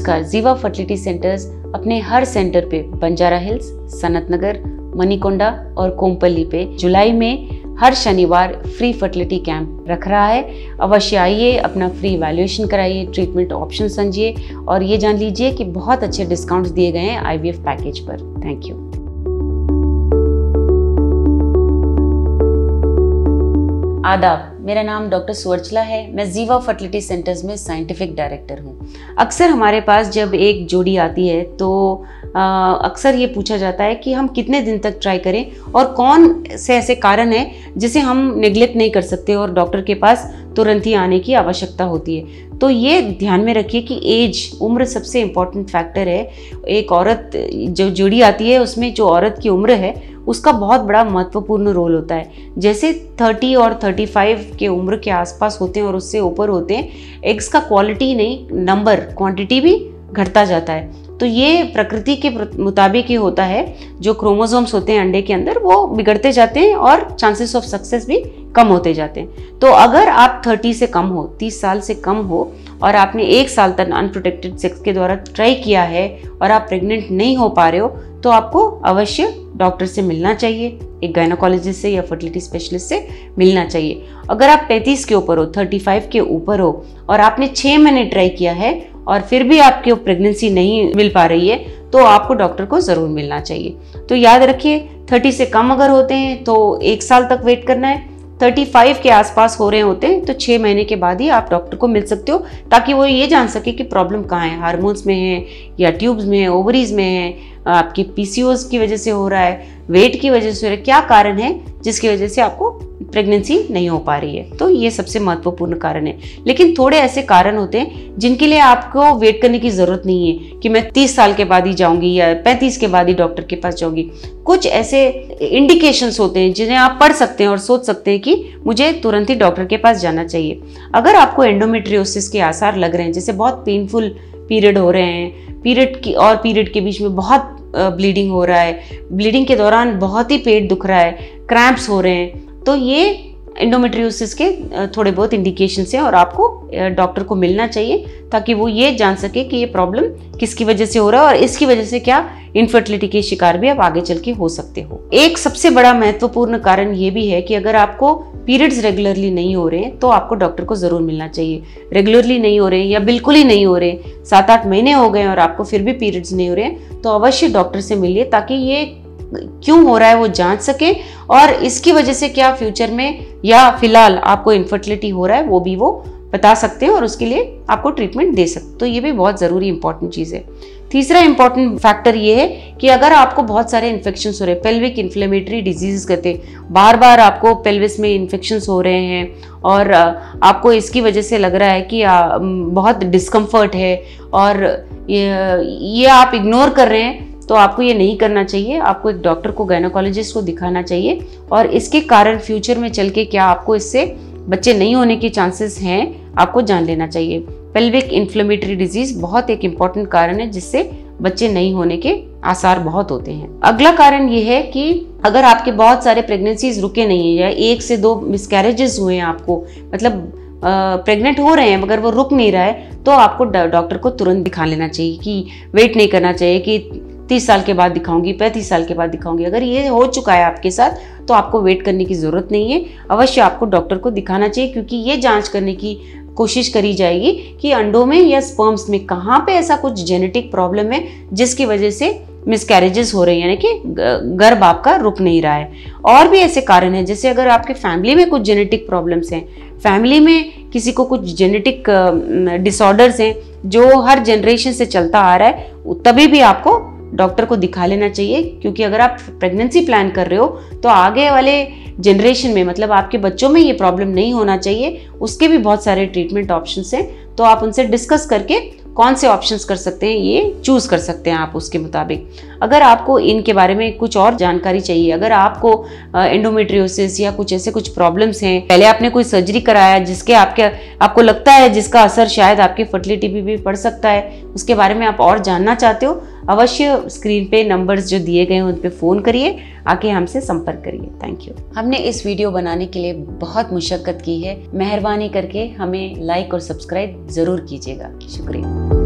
नमस्कार। जीवा fertility centres अपने हर सेंटर पे बंजारा हिल्स, सनत नगर, मनीकोंडा और कोम्पल्ली पे जुलाई में हर शनिवार फ्री फर्टिलिटी कैंप रख रहा है। अवश्य आइए, अपना फ्री इवैल्यूएशन कराइए, ट्रीटमेंट ऑप्शन समझिए और ये जान लीजिए कि बहुत अच्छे डिस्काउंट्स दिए गए हैं IVF पैकेज पर। Thank you. आदाब, मेरा नाम डॉक्टर सुवर्चला है। मैं जीवा फर्टिलिटी सेंटर्स में साइंटिफिक डायरेक्टर हूँ। अक्सर हमारे पास जब एक जोड़ी आती है तो अक्सर ये पूछा जाता है कि हम कितने दिन तक ट्राई करें और कौन से ऐसे कारण हैं जिसे हम नेग्लेक्ट नहीं कर सकते और डॉक्टर के पास तुरंत ही आने की आवश्यकता होती है। तो ये ध्यान में रखिए कि एज, उम्र सबसे इम्पॉर्टेंट फैक्टर है। एक औरत जो जोड़ी आती है उसमें जो औरत की उम्र है उसका बहुत बड़ा महत्वपूर्ण रोल होता है। जैसे 30 और 35 के उम्र के आसपास होते हैं और उससे ऊपर होते हैं, एग्स का क्वालिटी नहीं, नंबर, क्वांटिटी भी घटता जाता है। तो ये प्रकृति के मुताबिक ही होता है। जो क्रोमोसोम्स होते हैं अंडे के अंदर वो बिगड़ते जाते हैं और चांसेस ऑफ सक्सेस भी कम होते जाते हैं। तो अगर आप 30 से कम हो, 30 साल से कम हो और आपने 1 साल तक अनप्रोटेक्टेड सेक्स के द्वारा ट्राई किया है और आप प्रेग्नेंट नहीं हो पा रहे हो तो आपको अवश्य डॉक्टर से मिलना चाहिए, एक गायनोकोलॉजिस्ट से या फर्टिलिटी स्पेशलिस्ट से मिलना चाहिए। अगर आप 35 के ऊपर हो, 35 के ऊपर हो और आपने 6 महीने ट्राई किया है और फिर भी आपकी प्रेगनेंसी नहीं मिल पा रही है तो आपको डॉक्टर को ज़रूर मिलना चाहिए। तो याद रखिए, 30 से कम अगर होते हैं तो 1 साल तक वेट करना है। 35 के आसपास हो रहे होते हैं तो 6 महीने के बाद ही आप डॉक्टर को मिल सकते हो, ताकि वो ये जान सके कि प्रॉब्लम कहाँ है, हार्मोन्स में है या ट्यूब्स में है, ओवरीज में है, आपकी PCOS की वजह से हो रहा है, वेट की वजह से हो रहा है, क्या कारण है जिसकी वजह से आपको प्रेगनेंसी नहीं हो पा रही है। तो ये सबसे महत्वपूर्ण कारण है। लेकिन थोड़े ऐसे कारण होते हैं जिनके लिए आपको वेट करने की जरूरत नहीं है कि मैं 30 साल के बाद ही जाऊंगी या 35 के बाद ही डॉक्टर के पास जाऊंगी। कुछ ऐसे इंडिकेशंस होते हैं जिन्हें आप पढ़ सकते हैं और सोच सकते हैं कि मुझे तुरंत ही डॉक्टर के पास जाना चाहिए। अगर आपको एंडोमेट्रियोसिस के आसार लग रहे हैं, जैसे बहुत पेनफुल पीरियड हो रहे हैं, पीरियड के बीच में बहुत ब्लीडिंग हो रहा है, ब्लीडिंग के दौरान बहुत ही पेट दुख रहा है, क्रैम्प्स हो रहे हैं, तो ये एंडोमेट्रियोसिस के थोड़े बहुत इंडिकेशंस हैं और आपको डॉक्टर को मिलना चाहिए ताकि वो ये जान सके कि ये प्रॉब्लम किसकी वजह से हो रहा है और इसकी वजह से क्या इनफर्टिलिटी के शिकार भी आप आगे चल के हो सकते हो। एक सबसे बड़ा महत्वपूर्ण कारण ये भी है कि अगर आपको पीरियड्स रेगुलरली नहीं हो रहे हैं तो आपको डॉक्टर को जरूर मिलना चाहिए। रेगुलरली नहीं हो रहे हैं या बिल्कुल ही नहीं हो रहे, 7-8 महीने हो गए और आपको फिर भी पीरियड्स नहीं हो रहे हैं तो अवश्य डॉक्टर से मिलिए ताकि ये क्यों हो रहा है वो जांच सके और इसकी वजह से क्या फ्यूचर में या फिलहाल आपको इनफर्टिलिटी हो रहा है वो भी वो बता सकते हैं और उसके लिए आपको ट्रीटमेंट दे सकते। तो ये भी बहुत ज़रूरी इंपॉर्टेंट चीज़ है। तीसरा इंपॉर्टेंट फैक्टर ये है कि अगर आपको बहुत सारे इन्फेक्शंस हो रहे हैं, पेल्विक इन्फ्लेमेटरी डिजीज कहते हैं, बार बार आपको पेल्विस में इन्फेक्शंस हो रहे हैं और आपको इसकी वजह से लग रहा है कि बहुत डिस्कम्फर्ट है और ये आप इग्नोर कर रहे हैं, तो आपको ये नहीं करना चाहिए। आपको एक डॉक्टर को, गायनोकोलॉजिस्ट को दिखाना चाहिए और इसके कारण फ्यूचर में चल के क्या आपको इससे बच्चे नहीं होने के चांसेस हैं, आपको जान लेना चाहिए। पेल्विक इन्फ्लेमेटरी डिजीज बहुत एक इम्पॉर्टेंट कारण है जिससे बच्चे नहीं होने के आसार बहुत होते हैं। अगला कारण ये है कि अगर आपके बहुत सारे प्रेगनेंसीज रुके नहीं है या 1 से 2 मिसकैरेजेस हुए हैं, आपको मतलब प्रेग्नेंट हो रहे हैं मगर वो रुक नहीं रहा है, तो आपको डॉक्टर को तुरंत दिखा लेना चाहिए कि वेट नहीं करना चाहिए कि 30 साल के बाद दिखाऊंगी, 35 साल के बाद दिखाऊंगी। अगर ये हो चुका है आपके साथ तो आपको वेट करने की ज़रूरत नहीं है, अवश्य आपको डॉक्टर को दिखाना चाहिए क्योंकि ये जांच करने की कोशिश करी जाएगी कि अंडों में या स्पर्म्स में कहाँ पे ऐसा कुछ जेनेटिक प्रॉब्लम है जिसकी वजह से मिसकैरेजेस हो रही है, यानी कि गर्भ आपका रुक नहीं रहा है। और भी ऐसे कारण हैं, जैसे अगर आपके फैमिली में कुछ जेनेटिक प्रॉब्लम्स हैं, फैमिली में किसी को कुछ जेनेटिक डिसऑर्डर्स हैं जो हर जनरेशन से चलता आ रहा है, तभी भी आपको डॉक्टर को दिखा लेना चाहिए क्योंकि अगर आप प्रेगनेंसी प्लान कर रहे हो तो आगे वाले जनरेशन में, मतलब आपके बच्चों में ये प्रॉब्लम नहीं होना चाहिए, उसके भी बहुत सारे ट्रीटमेंट ऑप्शंस हैं। तो आप उनसे डिस्कस करके कौन से ऑप्शंस कर सकते हैं ये चूज कर सकते हैं आप उसके मुताबिक। अगर आपको इनके बारे में कुछ और जानकारी चाहिए, अगर आपको एंडोमेट्रियोसिस या कुछ ऐसे कुछ प्रॉब्लम्स हैं, पहले आपने कोई सर्जरी कराया जिसके आपको लगता है जिसका असर शायद आपके फर्टिलिटी पे भी पड़ सकता है, उसके बारे में आप और जानना चाहते हो, अवश्य स्क्रीन पे नंबर्स जो दिए गए हैं उन पे फ़ोन करिए, आके हमसे संपर्क करिए। Thank you. हमने इस वीडियो बनाने के लिए बहुत मुशक्कत की है, मेहरबानी करके हमें लाइक और सब्सक्राइब ज़रूर कीजिएगा। शुक्रिया।